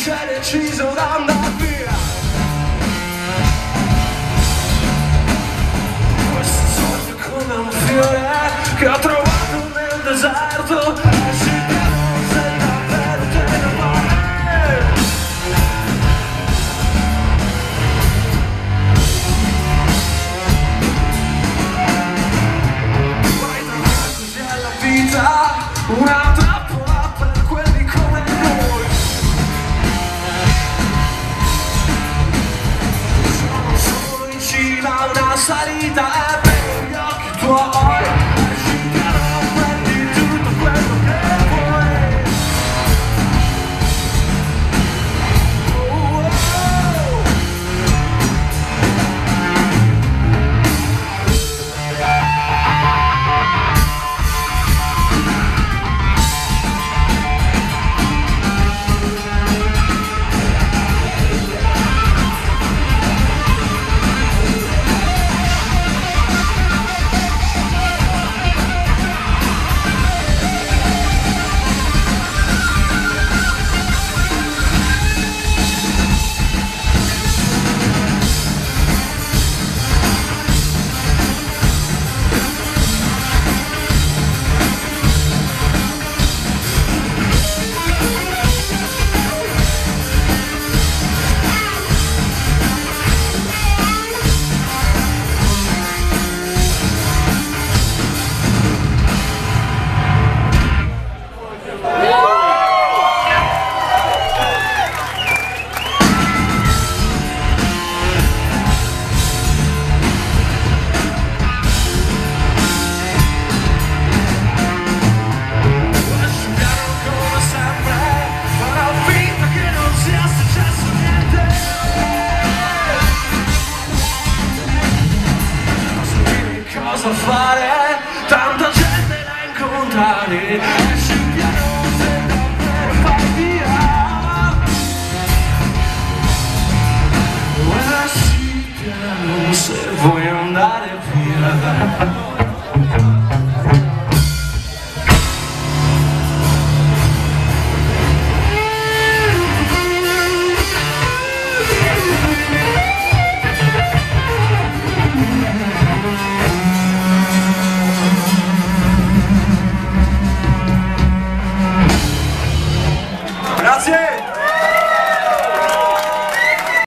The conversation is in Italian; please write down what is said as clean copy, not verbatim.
sei deciso ad andare via. Questo sogno è come un fiore che ho trovato nel deserto, e si chiedono se davvero te ne vai. Vai trovare così alla vita una trappola per quelli come noi. Sono solo in cima a una salita e vedo gli occhi tuoi, e si chiedono prendi tutto quello che vuoi. Oh, oh. Cosa fare? Tanta gente da incontrare, e si chiedono se davvero fai via. E si chiedono se vuoi andare via.